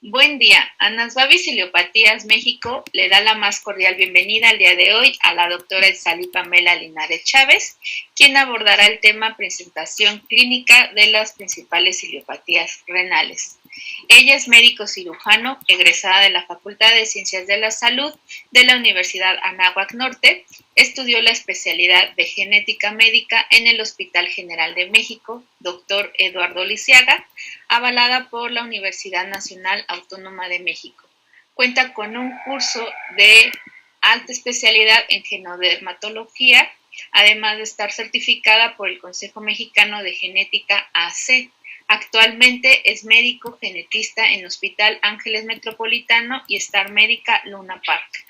Buen día. Anasbabis Iliopatías México le da la más cordial bienvenida al día de hoy a la doctora Itzali Pamela Linares Chávez, quien abordará el tema presentación clínica de las principales iliopatías renales. Ella es médico cirujano, egresada de la Facultad de Ciencias de la Salud de la Universidad Anáhuac Norte. Estudió la especialidad de genética médica en el Hospital General de México, Dr. Eduardo Lisiaga, avalada por la Universidad Nacional Autónoma de México. Cuenta con un curso de alta especialidad en genodermatología, además de estar certificada por el Consejo Mexicano de Genética AC. Actualmente es médico genetista en Hospital Ángeles Metropolitano y Star Médica Luna Park.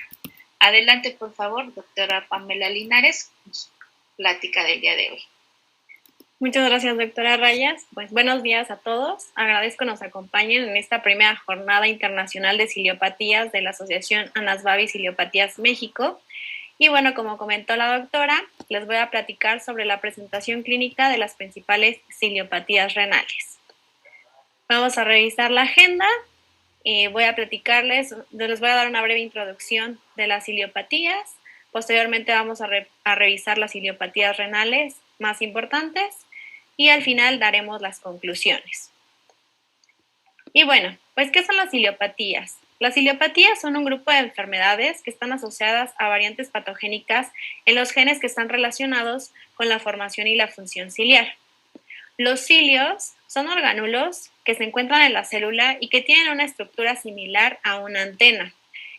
Adelante, por favor, doctora Pamela Linares, plática del día de hoy. Muchas gracias, doctora Rayas. Pues buenos días a todos. Agradezco nos acompañen en esta primera jornada internacional de ciliopatías de la Asociación Anasbabis Ciliopatías México. Y bueno, como comentó la doctora, les voy a platicar sobre la presentación clínica de las principales ciliopatías renales. Vamos a revisar la agenda. Voy a platicarles, les voy a dar una breve introducción de las ciliopatías. Posteriormente vamos a revisar las ciliopatías renales más importantes y al final daremos las conclusiones. Y bueno, pues ¿qué son las ciliopatías? Las ciliopatías son un grupo de enfermedades que están asociadas a variantes patogénicas en los genes que están relacionados con la formación y la función ciliar. Los cilios son orgánulos que se encuentran en la célula y que tienen una estructura similar a una antena.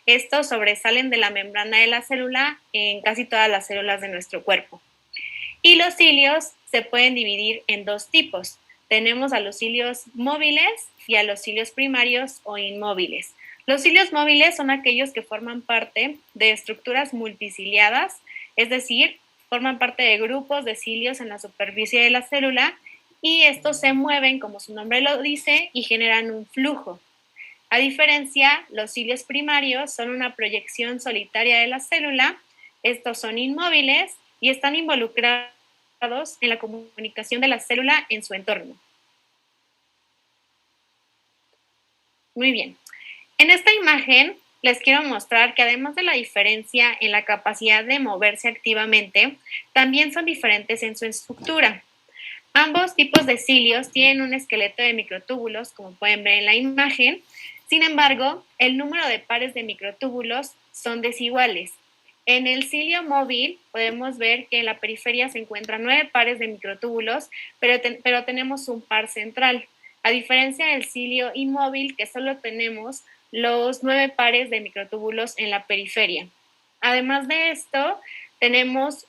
Estos sobresalen de la membrana de la célula en casi todas las células de nuestro cuerpo. Y los cilios se pueden dividir en dos tipos. Tenemos a los cilios móviles y a los cilios primarios o inmóviles. Los cilios móviles son aquellos que forman parte de estructuras multiciliadas, es decir, forman parte de grupos de cilios en la superficie de la célula y estos se mueven, como su nombre lo dice, y generan un flujo. A diferencia, los cilios primarios son una proyección solitaria de la célula, estos son inmóviles y están involucrados en la comunicación de la célula en su entorno. Muy bien. En esta imagen les quiero mostrar que además de la diferencia en la capacidad de moverse activamente, también son diferentes en su estructura. Ambos tipos de cilios tienen un esqueleto de microtúbulos, como pueden ver en la imagen. Sin embargo, el número de pares de microtúbulos son desiguales. En el cilio móvil podemos ver que en la periferia se encuentran 9 pares de microtúbulos, pero tenemos un par central. A diferencia del cilio inmóvil, que solo tenemos los 9 pares de microtúbulos en la periferia. Además de esto, tenemos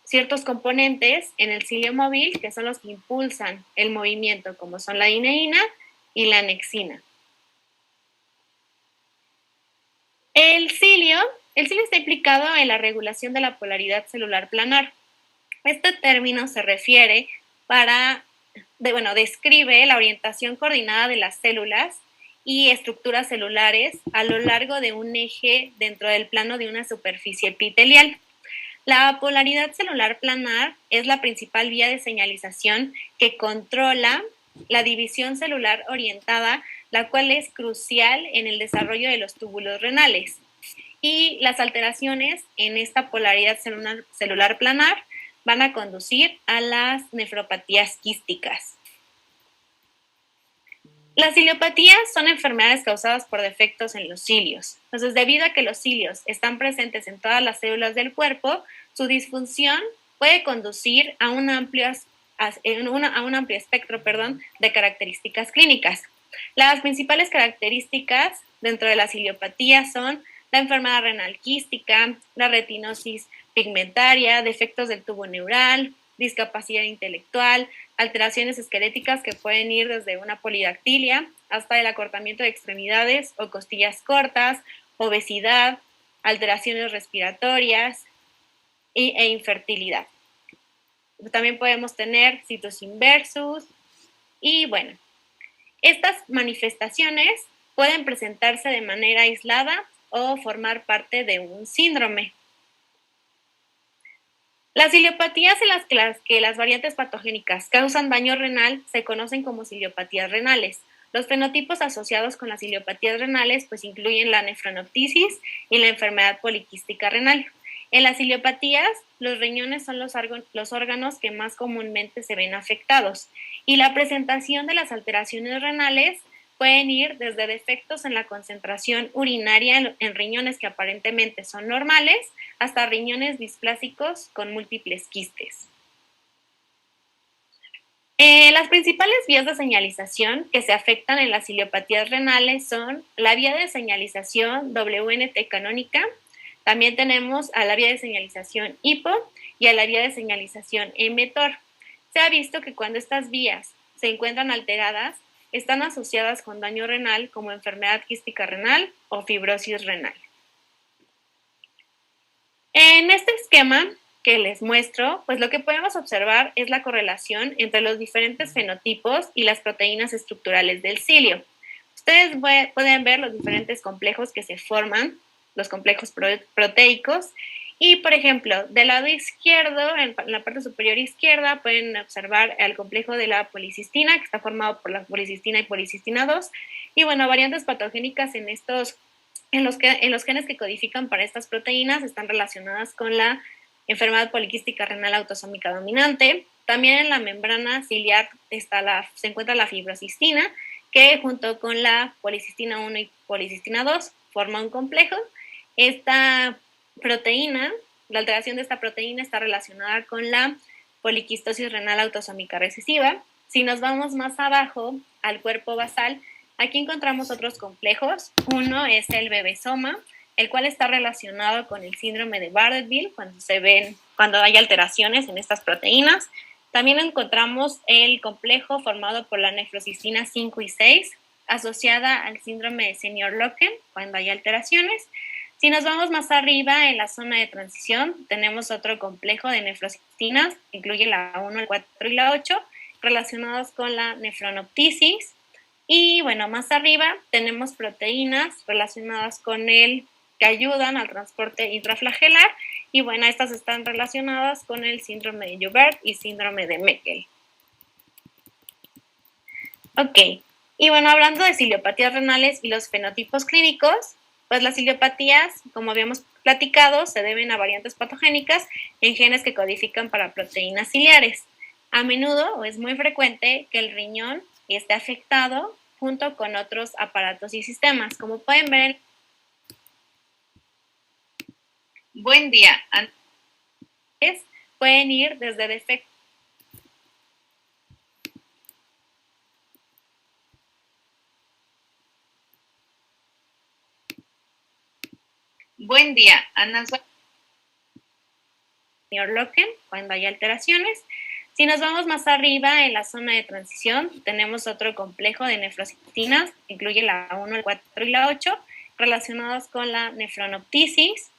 ciertos componentes en el cilio móvil que son los que impulsan el movimiento, como son la ineína y la anexina. El cilio está implicado en la regulación de la polaridad celular planar. Este término se refiere describe la orientación coordinada de las células y estructuras celulares a lo largo de un eje dentro del plano de una superficie epitelial. La polaridad celular planar es la principal vía de señalización que controla la división celular orientada, la cual es crucial en el desarrollo de los túbulos renales. Y las alteraciones en esta polaridad celular planar van a conducir a las nefropatías quísticas. Las ciliopatías son enfermedades causadas por defectos en los cilios. Entonces, debido a que los cilios están presentes en todas las células del cuerpo, su disfunción puede conducir a un amplio espectro de características clínicas. Las principales características dentro de la ciliopatía son la enfermedad renal quística, la retinosis pigmentaria, defectos del tubo neural, discapacidad intelectual, alteraciones esqueléticas que pueden ir desde una polidactilia hasta el acortamiento de extremidades o costillas cortas, obesidad, alteraciones respiratorias e infertilidad. También podemos tener citos inversus y bueno, estas manifestaciones pueden presentarse de manera aislada o formar parte de un síndrome. Las ciliopatías en las que las variantes patogénicas causan daño renal se conocen como ciliopatías renales. Los fenotipos asociados con las ciliopatías renales pues incluyen la nefronoptisis y la enfermedad poliquística renal. En las ciliopatías, los riñones son los órganos que más comúnmente se ven afectados y la presentación de las alteraciones renales pueden ir desde defectos en la concentración urinaria en riñones que aparentemente son normales hasta riñones displásicos con múltiples quistes. Las principales vías de señalización que se afectan en las ciliopatías renales son la vía de señalización WNT canónica, también tenemos a la vía de señalización HIPO y a la vía de señalización mTOR. Se ha visto que cuando estas vías se encuentran alteradas, están asociadas con daño renal como enfermedad quística renal o fibrosis renal. En este esquema que les muestro, pues lo que podemos observar es la correlación entre los diferentes fenotipos y las proteínas estructurales del cilio. Ustedes pueden ver los diferentes complejos que se forman, los complejos proteicos, y por ejemplo, del lado izquierdo, en la parte superior izquierda, pueden observar el complejo de la policistina, que está formado por la policistina y policistina 2, y bueno, variantes patogénicas en los genes que codifican para estas proteínas están relacionadas con la enfermedad poliquística renal autosómica dominante. También en la membrana ciliar se encuentra la fibrocistina, que junto con la policistina 1 y policistina 2 forma un complejo. Esta proteína, la alteración de esta proteína está relacionada con la poliquistosis renal autosómica recesiva. Si nos vamos más abajo al cuerpo basal, aquí encontramos otros complejos. Uno es el bebesoma, el cual está relacionado con el síndrome de Bardet-Biedl cuando hay alteraciones en estas proteínas. También encontramos el complejo formado por la nefrocistina 5 y 6, asociada al síndrome de Senior-Loken cuando hay alteraciones. Si nos vamos más arriba en la zona de transición, tenemos otro complejo de nefrocistinas, incluye la 1, el 4 y la 8, relacionados con la nefronoptisis. Y bueno, más arriba tenemos proteínas relacionadas con el que ayudan al transporte intraflagelar y bueno, estas están relacionadas con el síndrome de Joubert y síndrome de Meckel. Ok, y bueno, hablando de ciliopatías renales y los fenotipos clínicos, pues las ciliopatías, como habíamos platicado, se deben a variantes patogénicas en genes que codifican para proteínas ciliares. A menudo o es muy frecuente que el riñón esté afectado junto con otros aparatos y sistemas. Como pueden ver, buen día. Pueden ir desde defectos. Buen día, Ana. Señor Loken, cuando hay alteraciones. Si nos vamos más arriba en la zona de transición, tenemos otro complejo de nefrocistinas, incluye la 1, el 4 y la 8, relacionados con la nefronoptisis.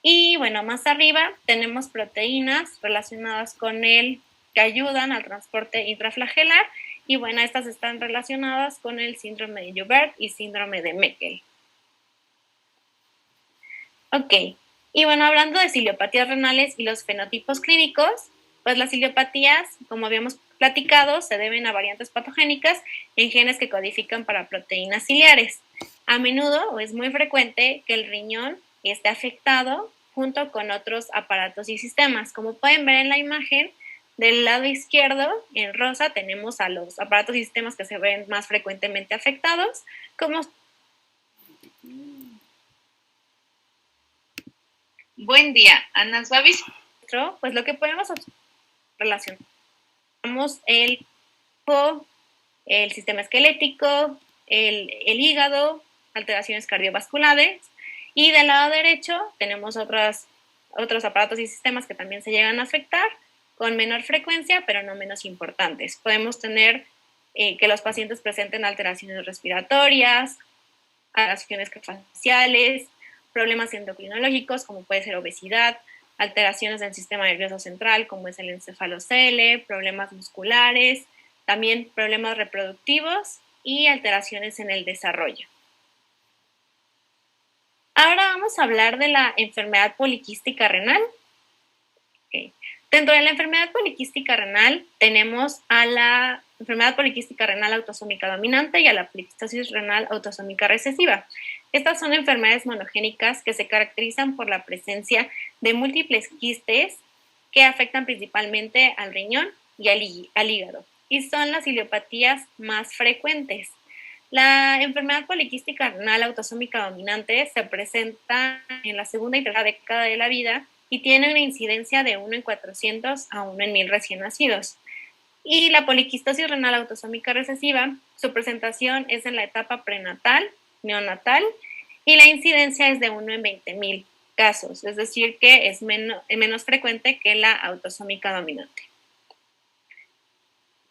Y bueno, más arriba tenemos proteínas relacionadas con el que ayudan al transporte intraflagelar. Y bueno, estas están relacionadas con el síndrome de Joubert y síndrome de Meckel. Ok, y bueno, hablando de ciliopatías renales y los fenotipos clínicos, pues las ciliopatías, como habíamos platicado, se deben a variantes patogénicas en genes que codifican para proteínas ciliares. A menudo o es muy frecuente que el riñón esté afectado junto con otros aparatos y sistemas. Como pueden ver en la imagen, del lado izquierdo, en rosa, tenemos a los aparatos y sistemas que se ven más frecuentemente afectados, como buen día, Ana Suavis. Pues lo que podemos relacionar el sistema esquelético, el hígado, alteraciones cardiovasculares, y del lado derecho tenemos otros aparatos y sistemas que también se llegan a afectar con menor frecuencia, pero no menos importantes. Podemos tener que los pacientes presenten alteraciones respiratorias, alteraciones faciales, problemas endocrinológicos como puede ser obesidad, alteraciones del sistema nervioso central como es el encefalocele, problemas musculares, también problemas reproductivos y alteraciones en el desarrollo. Ahora vamos a hablar de la enfermedad poliquística renal. Okay. Dentro de la enfermedad poliquística renal tenemos a la enfermedad poliquística renal autosómica dominante y a la poliquistosis renal autosómica recesiva. Estas son enfermedades monogénicas que se caracterizan por la presencia de múltiples quistes que afectan principalmente al riñón y al hígado, y son las iliopatías más frecuentes. La enfermedad poliquística renal autosómica dominante se presenta en la segunda y tercera década de la vida y tiene una incidencia de 1 en 400 a 1 en 1000 recién nacidos. Y la poliquistosis renal autosómica recesiva, su presentación es en la etapa prenatal, neonatal, y la incidencia es de 1 en 20,000 casos, es decir, que es menos frecuente que la autosómica dominante.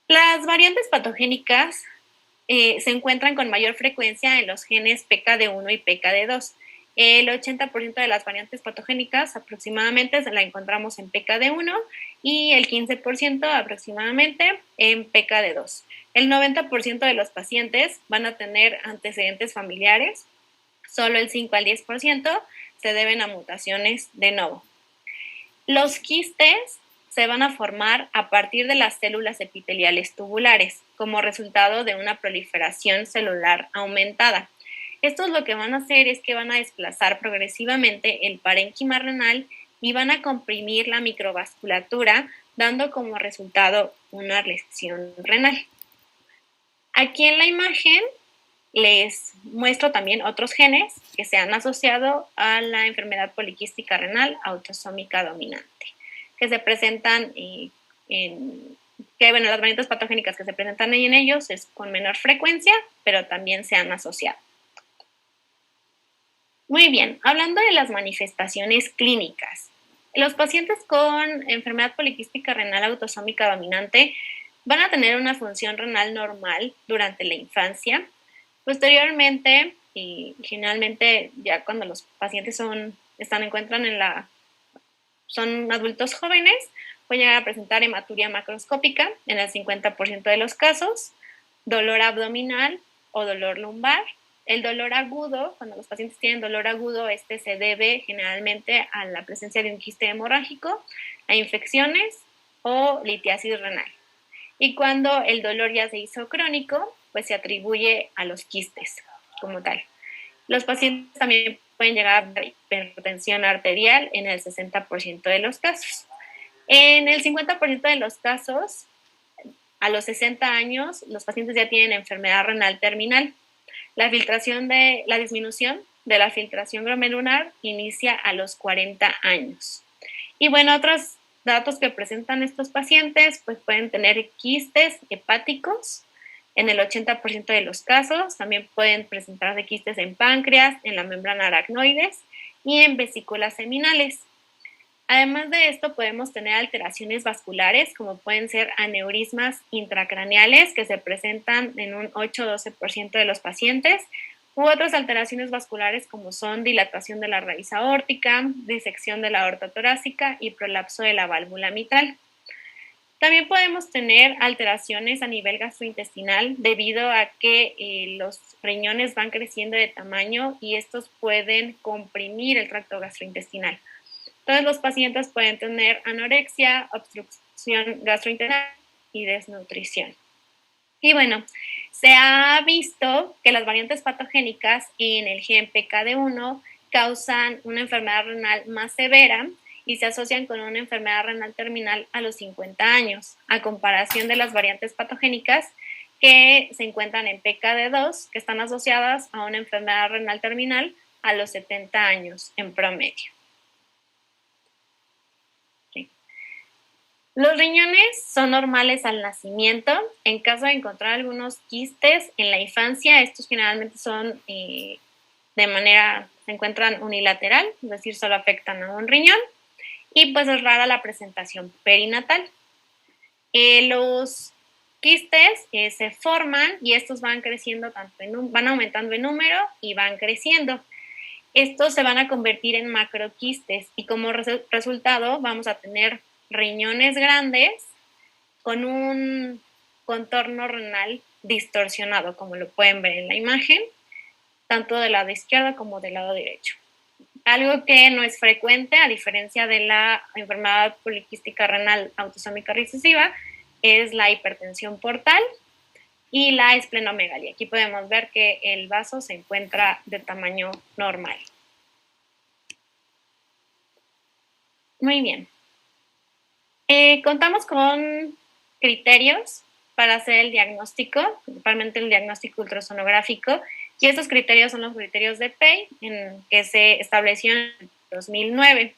Las variantes patogénicas se encuentran con mayor frecuencia en los genes PKD1 y PKD2. El 80% de las variantes patogénicas aproximadamente la encontramos en PKD1 y el 15% aproximadamente en PKD2. El 90% de los pacientes van a tener antecedentes familiares, solo el 5 al 10% se deben a mutaciones de novo. Los quistes se van a formar a partir de las células epiteliales tubulares como resultado de una proliferación celular aumentada. Estos lo que van a hacer es que van a desplazar progresivamente el parénquima renal y van a comprimir la microvasculatura, dando como resultado una lesión renal. Aquí en la imagen les muestro también otros genes que se han asociado a la enfermedad poliquística renal autosómica dominante, que se presentan las variantes patogénicas que se presentan en ellos es con menor frecuencia, pero también se han asociado. Muy bien, hablando de las manifestaciones clínicas, los pacientes con enfermedad poliquística renal autosómica dominante van a tener una función renal normal durante la infancia. Posteriormente, y generalmente ya cuando los pacientes son adultos jóvenes, pueden llegar a presentar hematuria macroscópica en el 50% de los casos, dolor abdominal o dolor lumbar. El dolor agudo, cuando los pacientes tienen dolor agudo, este se debe generalmente a la presencia de un quiste hemorrágico, a infecciones o litiasis renal. Y cuando el dolor ya se hizo crónico, pues se atribuye a los quistes como tal. Los pacientes también pueden llegar a hipertensión arterial en el 60% de los casos. En el 50% de los casos, a los 60 años, los pacientes ya tienen enfermedad renal terminal. La disminución de la filtración glomerular inicia a los 40 años. Y bueno, otros datos que presentan estos pacientes, pues pueden tener quistes hepáticos en el 80% de los casos. También pueden presentarse quistes en páncreas, en la membrana aracnoides y en vesículas seminales. Además de esto, podemos tener alteraciones vasculares, como pueden ser aneurismas intracraneales, que se presentan en un 8-12% de los pacientes, u otras alteraciones vasculares como son dilatación de la raíz aórtica, disección de la aorta torácica y prolapso de la válvula mitral. También podemos tener alteraciones a nivel gastrointestinal debido a que los riñones van creciendo de tamaño y estos pueden comprimir el tracto gastrointestinal. Entonces los pacientes pueden tener anorexia, obstrucción gastrointestinal y desnutrición. Y bueno, se ha visto que las variantes patogénicas en el gen PKD1 causan una enfermedad renal más severa y se asocian con una enfermedad renal terminal a los 50 años, a comparación de las variantes patogénicas que se encuentran en PKD2, que están asociadas a una enfermedad renal terminal a los 70 años en promedio. Los riñones son normales al nacimiento. En caso de encontrar algunos quistes en la infancia, estos generalmente son se encuentran unilateral, es decir, solo afectan a un riñón, y pues es rara la presentación perinatal. Los quistes se forman y estos van creciendo, van aumentando en número y van creciendo. Estos se van a convertir en macroquistes y como resultado vamos a tener riñones grandes con un contorno renal distorsionado, como lo pueden ver en la imagen, tanto del lado izquierdo como del lado derecho. Algo que no es frecuente, a diferencia de la enfermedad poliquística renal autosómica recesiva, es la hipertensión portal y la esplenomegalia. Aquí podemos ver que el vaso se encuentra de tamaño normal. Muy bien. Contamos con criterios para hacer el diagnóstico, principalmente el diagnóstico ultrasonográfico, y estos criterios son los criterios de PEI, que se estableció en 2009,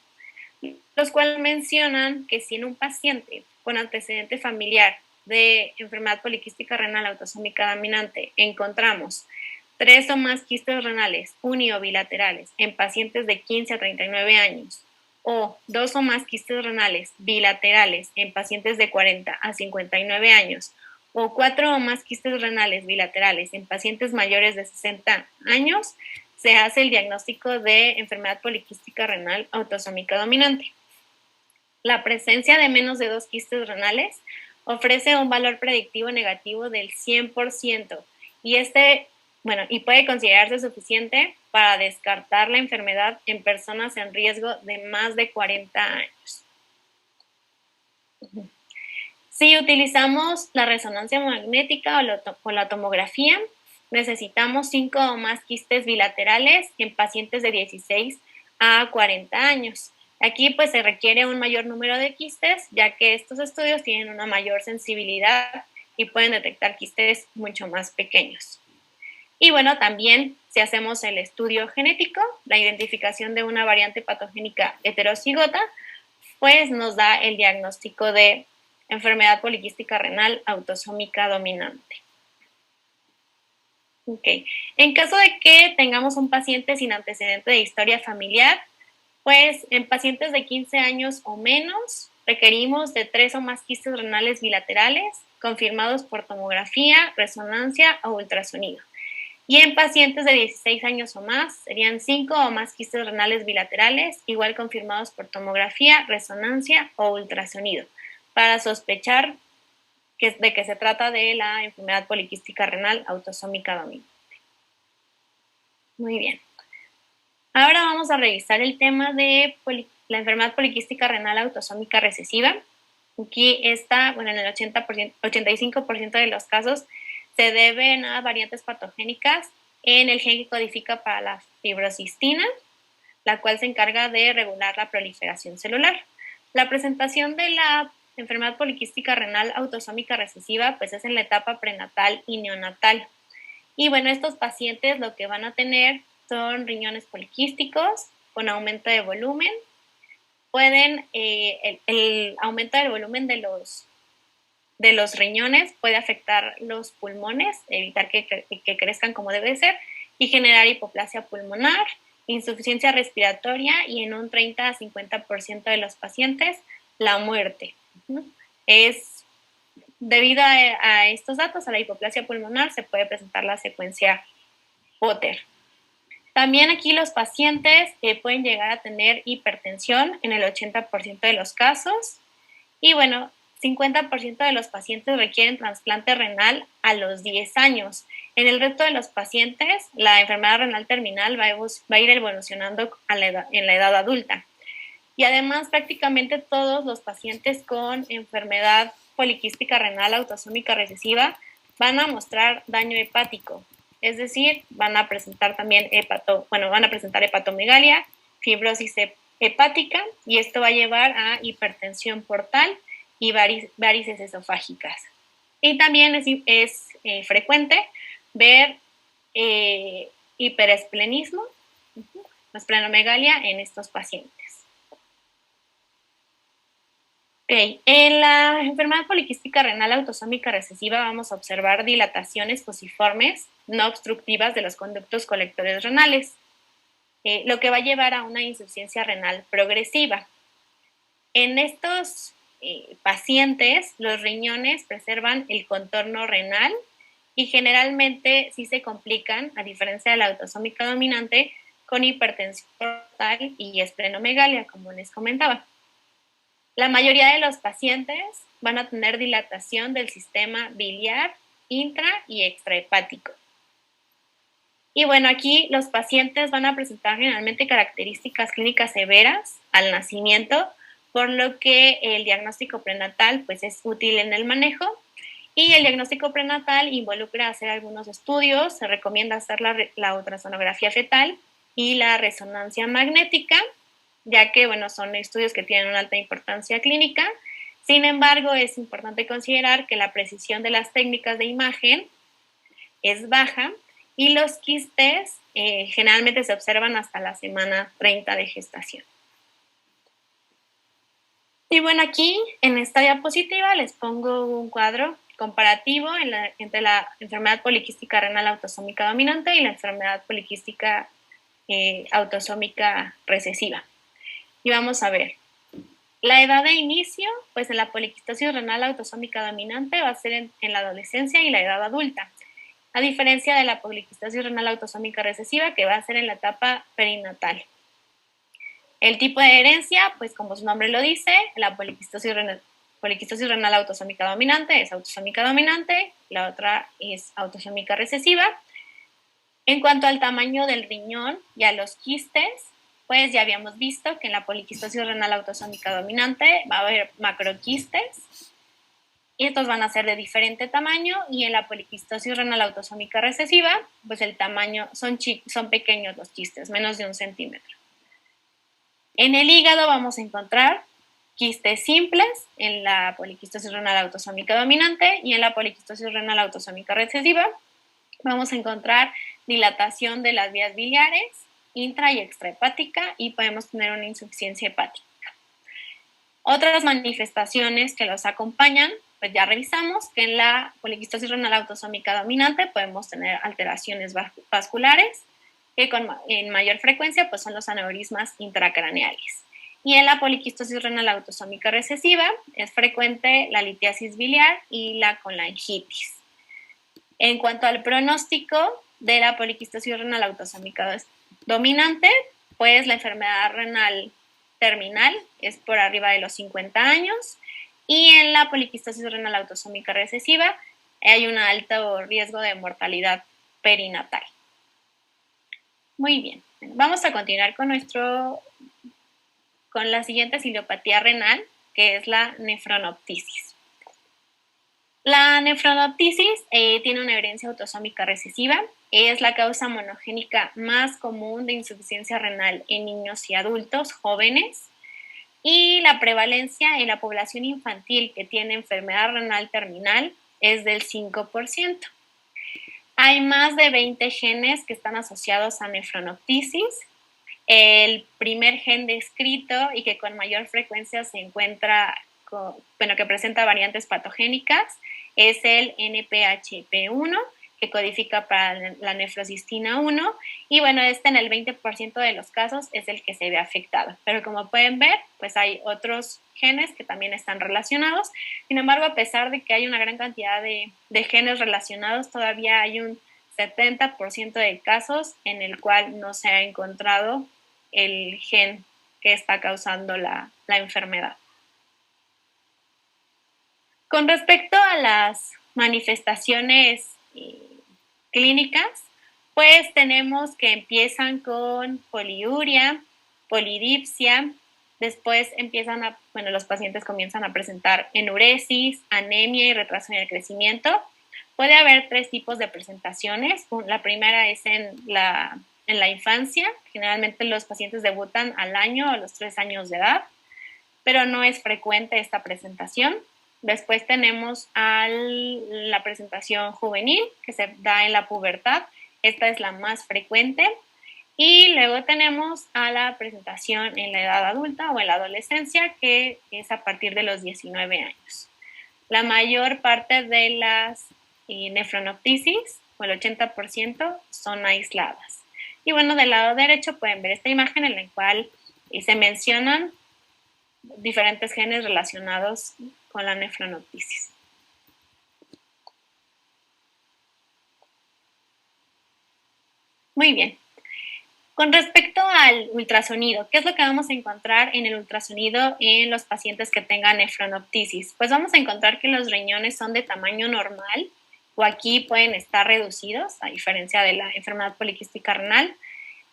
los cuales mencionan que si en un paciente con antecedente familiar de enfermedad poliquística renal autosómica dominante encontramos 3 o más quistes renales uni o bilaterales en pacientes de 15 a 39 años, o 2 o más quistes renales bilaterales en pacientes de 40 a 59 años, o 4 o más quistes renales bilaterales en pacientes mayores de 60 años, se hace el diagnóstico de enfermedad poliquística renal autosómica dominante. La presencia de menos de 2 quistes renales ofrece un valor predictivo negativo del 100%, y puede considerarse suficiente para descartar la enfermedad en personas en riesgo de más de 40 años. Si utilizamos la resonancia magnética o la tomografía, necesitamos 5 o más quistes bilaterales en pacientes de 16 a 40 años. Aquí pues se requiere un mayor número de quistes, ya que estos estudios tienen una mayor sensibilidad y pueden detectar quistes mucho más pequeños. Y bueno, también si hacemos el estudio genético, la identificación de una variante patogénica heterocigota, pues nos da el diagnóstico de enfermedad poliquística renal autosómica dominante. Okay. En caso de que tengamos un paciente sin antecedente de historia familiar, pues en pacientes de 15 años o menos requerimos de 3 o más quistes renales bilaterales confirmados por tomografía, resonancia o ultrasonido. Y en pacientes de 16 años o más serían 5 o más quistes renales bilaterales, igual confirmados por tomografía, resonancia o ultrasonido, para sospechar de que se trata de la enfermedad poliquística renal autosómica dominante. Muy bien. Ahora vamos a revisar el tema de la enfermedad poliquística renal autosómica recesiva. Aquí está, en el 85% de los casos se deben a variantes patogénicas en el gen que codifica para la fibrocistina, la cual se encarga de regular la proliferación celular. La presentación de la enfermedad poliquística renal autosómica recesiva pues es en la etapa prenatal y neonatal. Y bueno, estos pacientes lo que van a tener son riñones poliquísticos con aumento de volumen. El aumento del volumen de los riñones puede afectar los pulmones, evitar que crezcan como debe ser y generar hipoplasia pulmonar, insuficiencia respiratoria y en un 30 a 50% de los pacientes la muerte. Es debido a estos datos, a la hipoplasia pulmonar, se puede presentar la secuencia Potter. También aquí los pacientes pueden llegar a tener hipertensión en el 80% de los casos y bueno, 50% de los pacientes requieren trasplante renal a los 10 años. En el resto de los pacientes, la enfermedad renal terminal va a ir evolucionando en la edad adulta. Y además, prácticamente todos los pacientes con enfermedad poliquística renal autosómica recesiva van a mostrar daño hepático. Es decir, van a presentar también hepatomegalia, fibrosis hepática, y esto va a llevar a hipertensión portal y varices esofágicas. Y también es frecuente ver hiperesplenismo, esplenomegalia en estos pacientes. Okay. En la enfermedad poliquística renal autosómica recesiva vamos a observar dilataciones fusiformes no obstructivas de los conductos colectores renales, lo que va a llevar a una insuficiencia renal progresiva. En estos pacientes, los riñones preservan el contorno renal y generalmente sí se complican, a diferencia de la autosómica dominante, con hipertensión portal y esplenomegalia, como les comentaba. La mayoría de los pacientes van a tener dilatación del sistema biliar intra y extrahepático. Y bueno, aquí los pacientes van a presentar generalmente características clínicas severas al nacimiento, por lo que el diagnóstico prenatal pues, es útil en el manejo. Y el diagnóstico prenatal involucra hacer algunos estudios, se recomienda hacer la ultrasonografía fetal y la resonancia magnética, ya que bueno, son estudios que tienen una alta importancia clínica. Sin embargo, es importante considerar que la precisión de las técnicas de imagen es baja y los quistes generalmente se observan hasta la semana 30 de gestación. Y bueno, aquí en esta diapositiva les pongo un cuadro comparativo entre la enfermedad poliquística renal autosómica dominante y la enfermedad poliquística autosómica recesiva. Y vamos a ver, la edad de inicio, pues en la poliquistosis renal autosómica dominante va a ser en la adolescencia y la edad adulta, a diferencia de la poliquistosis renal autosómica recesiva, que va a ser en la etapa perinatal. El tipo de herencia, pues como su nombre lo dice, la poliquistosis renal autosómica dominante es autosómica dominante, la otra es autosómica recesiva. En cuanto al tamaño del riñón y a los quistes, pues ya habíamos visto que en la poliquistosis renal autosómica dominante va a haber macroquistes, y estos van a ser de diferente tamaño, y en la poliquistosis renal autosómica recesiva, pues el tamaño son pequeños los quistes, menos de 1 centímetro. En el hígado vamos a encontrar quistes simples en la poliquistosis renal autosómica dominante, y en la poliquistosis renal autosómica recesiva vamos a encontrar dilatación de las vías biliares intra y extrahepática, y podemos tener una insuficiencia hepática. Otras manifestaciones que los acompañan, pues ya revisamos que en la poliquistosis renal autosómica dominante podemos tener alteraciones vasculares, que en mayor frecuencia pues son los aneurismas intracraneales. Y en la poliquistosis renal autosómica recesiva es frecuente la litiasis biliar y la colangitis. En cuanto al pronóstico de la poliquistosis renal autosómica dominante, pues la enfermedad renal terminal es por arriba de los 50 años, y en la poliquistosis renal autosómica recesiva hay un alto riesgo de mortalidad perinatal. Muy bien, vamos a continuar con la siguiente ciliopatía renal, que es la nefronoptisis. La nefronoptisis tiene una herencia autosómica recesiva, es la causa monogénica más común de insuficiencia renal en niños y adultos jóvenes, y la prevalencia en la población infantil que tiene enfermedad renal terminal es del 5%. Hay más de 20 genes que están asociados a nefronoptisis. El primer gen descrito y que con mayor frecuencia se encuentra, que presenta variantes patogénicas, es el NPHP1, que codifica para la nefrocistina 1, y bueno, en el 20% de los casos es el que se ve afectado. Pero como pueden ver, pues hay otros genes que también están relacionados. Sin embargo, a pesar de que hay una gran cantidad de genes relacionados, todavía hay un 70% de casos en el cual no se ha encontrado el gen que está causando la enfermedad. Con respecto a las manifestaciones clínicas, pues tenemos que empiezan con poliuria, polidipsia, después los pacientes comienzan a presentar enuresis, anemia y retraso en el crecimiento. Puede haber 3 tipos de presentaciones. La primera es en la infancia. Generalmente los pacientes debutan al año o a los 3 años de edad, pero no es frecuente esta presentación. Después tenemos la presentación juvenil, que se da en la pubertad. Esta es la más frecuente. Y luego tenemos a la presentación en la edad adulta o en la adolescencia, que es a partir de los 19 años. La mayor parte de las nefronoptisis, o el 80%, son aisladas. Y bueno, del lado derecho pueden ver esta imagen en la cual se mencionan diferentes genes relacionados con la nefronoptisis. Muy bien. Con respecto al ultrasonido, ¿qué es lo que vamos a encontrar en el ultrasonido en los pacientes que tengan nefronoptisis? Pues vamos a encontrar que los riñones son de tamaño normal, o aquí pueden estar reducidos, a diferencia de la enfermedad poliquística renal.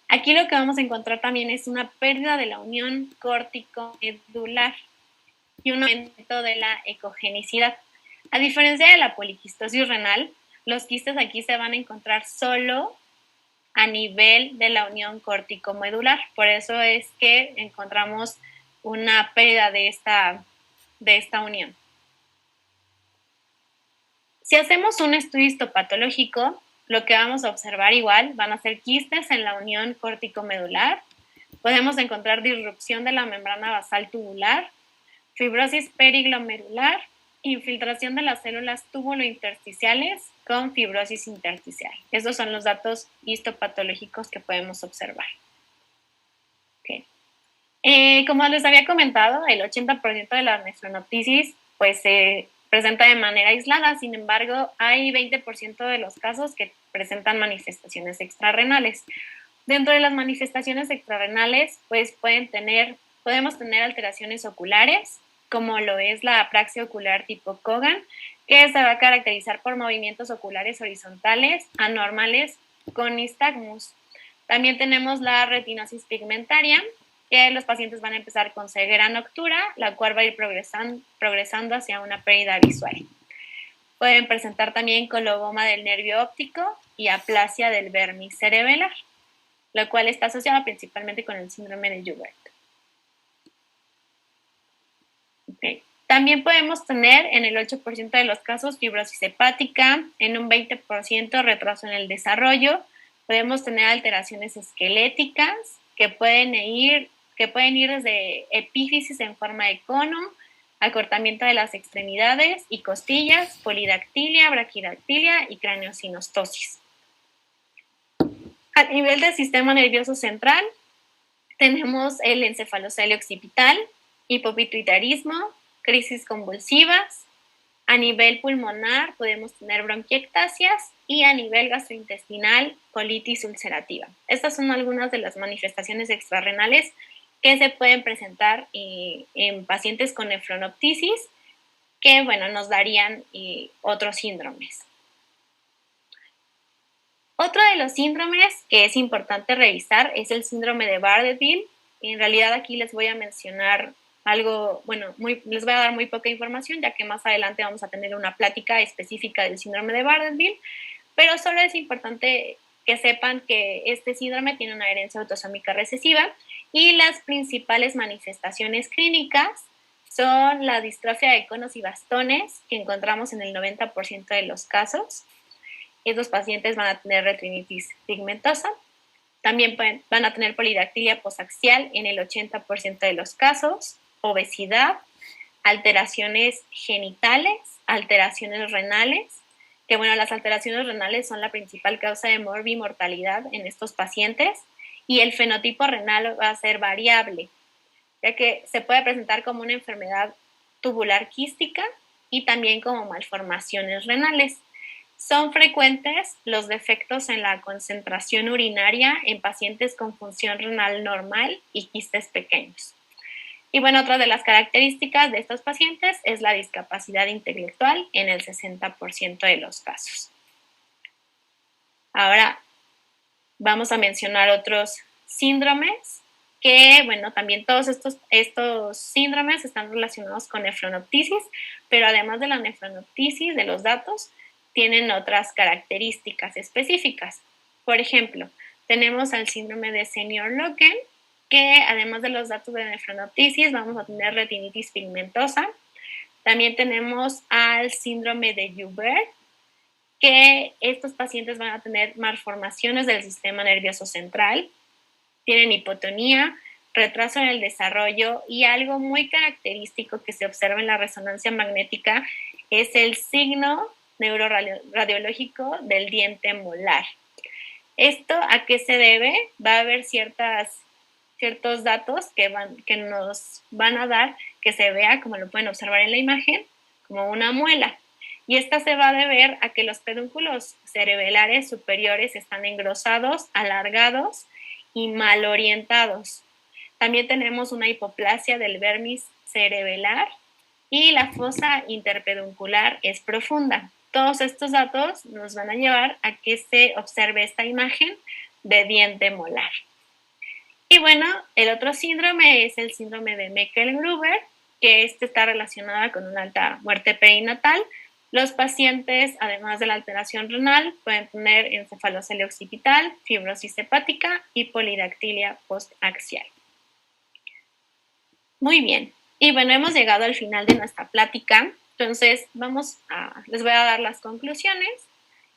Aquí lo que vamos a encontrar también es una pérdida de la unión córtico-medular y un aumento de la ecogenicidad. A diferencia de la poliquistosis renal, los quistes aquí se van a encontrar solo a nivel de la unión córtico-medular. Por eso es que encontramos una pérdida de esta unión. Si hacemos un estudio histopatológico, lo que vamos a observar igual van a ser quistes en la unión córtico-medular. Podemos encontrar disrupción de la membrana basal tubular, fibrosis periglomerular, infiltración de las células túbulo-intersticiales con fibrosis intersticial. Esos son los datos histopatológicos que podemos observar. Okay. Como les había comentado, el 80% de la nefronoptisis pues, se presenta de manera aislada, sin embargo, hay 20% de los casos que presentan manifestaciones extrarrenales. Dentro de las manifestaciones extrarrenales, pues podemos tener alteraciones oculares, como lo es la apraxia ocular tipo Cogan, que se va a caracterizar por movimientos oculares horizontales anormales con nistagmus. También tenemos la retinosis pigmentaria, que los pacientes van a empezar con ceguera nocturna, la cual va a ir progresando hacia una pérdida visual. Pueden presentar también coloboma del nervio óptico y aplasia del vermis cerebelar, lo cual está asociado principalmente con el síndrome de Joubert. Okay. También podemos tener en el 8% de los casos fibrosis hepática, en un 20% retraso en el desarrollo. Podemos tener alteraciones esqueléticas que pueden ir desde epífisis en forma de cono, acortamiento de las extremidades y costillas, polidactilia, braquidactilia y craneosinostosis. A nivel del sistema nervioso central, tenemos el encefalocelio occipital, hipopituitarismo, crisis convulsivas. A nivel pulmonar podemos tener bronquiectasias y a nivel gastrointestinal, colitis ulcerativa. Estas son algunas de las manifestaciones extrarrenales que se pueden presentar en pacientes con nefronoptisis que, bueno, nos darían otros síndromes. Otro de los síndromes que es importante revisar es el síndrome de Bardet-Biedl. En realidad aquí les voy a mencionar algo, bueno, les voy a dar muy poca información, ya que más adelante vamos a tener una plática específica del síndrome de Bardet-Biedl, pero solo es importante que sepan que este síndrome tiene una herencia autosómica recesiva y las principales manifestaciones clínicas son la distrofia de conos y bastones, que encontramos en el 90% de los casos. Estos pacientes van a tener retinitis pigmentosa. También van a tener polidactilia posaxial en el 80% de los casos, obesidad, alteraciones genitales, alteraciones renales, que bueno, las alteraciones renales son la principal causa de morbimortalidad en estos pacientes y el fenotipo renal va a ser variable, ya que se puede presentar como una enfermedad tubular quística y también como malformaciones renales. Son frecuentes los defectos en la concentración urinaria en pacientes con función renal normal y quistes pequeños. Y bueno, otra de las características de estos pacientes es la discapacidad intelectual en el 60% de los casos. Ahora vamos a mencionar otros síndromes que, bueno, también todos estos síndromes están relacionados con nefronoptisis, pero además de la nefronoptisis, de los datos, tienen otras características específicas. Por ejemplo, tenemos al síndrome de Senior-Loken, que además de los datos de nefronoptisis, vamos a tener retinitis pigmentosa. También tenemos al síndrome de Joubert, que estos pacientes van a tener malformaciones del sistema nervioso central, tienen hipotonía, retraso en el desarrollo y algo muy característico que se observa en la resonancia magnética es el signo neuroradiológico del diente molar. ¿Esto a qué se debe? Va a haber ciertos datos que nos van a dar que se vea, como lo pueden observar en la imagen, como una muela. Y esta se va a deber a que los pedúnculos cerebelares superiores están engrosados, alargados y mal orientados. También tenemos una hipoplasia del vermis cerebelar y la fosa interpeduncular es profunda. todos estos datos nos van a llevar a que se observe esta imagen de diente molar. Y bueno, el otro síndrome es el síndrome de Meckel-Gruber, que está relacionada con una alta muerte perinatal. Los pacientes, además de la alteración renal, pueden tener encefalocelia occipital, fibrosis hepática y polidactilia postaxial. Muy bien. Y bueno, hemos llegado al final de nuestra plática. Entonces, les voy a dar las conclusiones.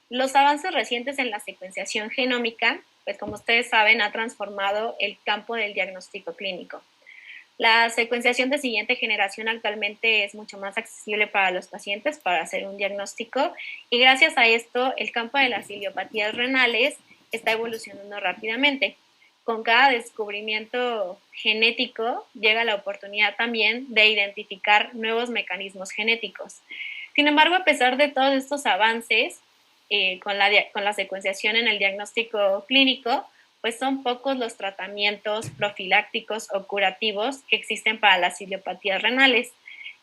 Los avances recientes en la secuenciación genómica, pues como ustedes saben, ha transformado el campo del diagnóstico clínico. La secuenciación de siguiente generación actualmente es mucho más accesible para los pacientes para hacer un diagnóstico y gracias a esto el campo de las iliopatías renales está evolucionando rápidamente. Con cada descubrimiento genético llega la oportunidad también de identificar nuevos mecanismos genéticos. Sin embargo, a pesar de todos estos avances con la secuenciación en el diagnóstico clínico, pues son pocos los tratamientos profilácticos o curativos que existen para las iliopatías renales.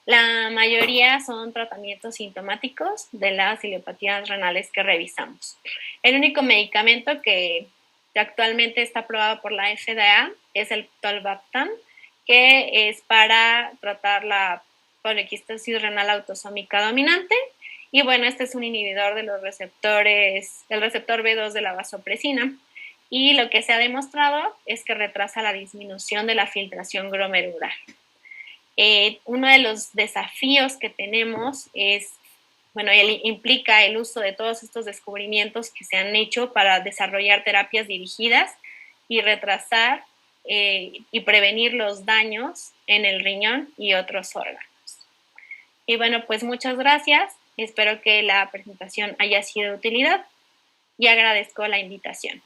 La mayoría son tratamientos sintomáticos de las iliopatías renales que revisamos. El único medicamento que actualmente está aprobado por la FDA es el tolvaptan, que es para tratar la poliquistosis renal autosómica dominante. Y bueno, este es un inhibidor de los receptores, del receptor B2 de la vasopresina. Y lo que se ha demostrado es que retrasa la disminución de la filtración glomerular. Uno de los desafíos que tenemos implica el uso de todos estos descubrimientos que se han hecho para desarrollar terapias dirigidas y retrasar y prevenir los daños en el riñón y otros órganos. Y bueno, pues muchas gracias. Espero que la presentación haya sido de utilidad y agradezco la invitación.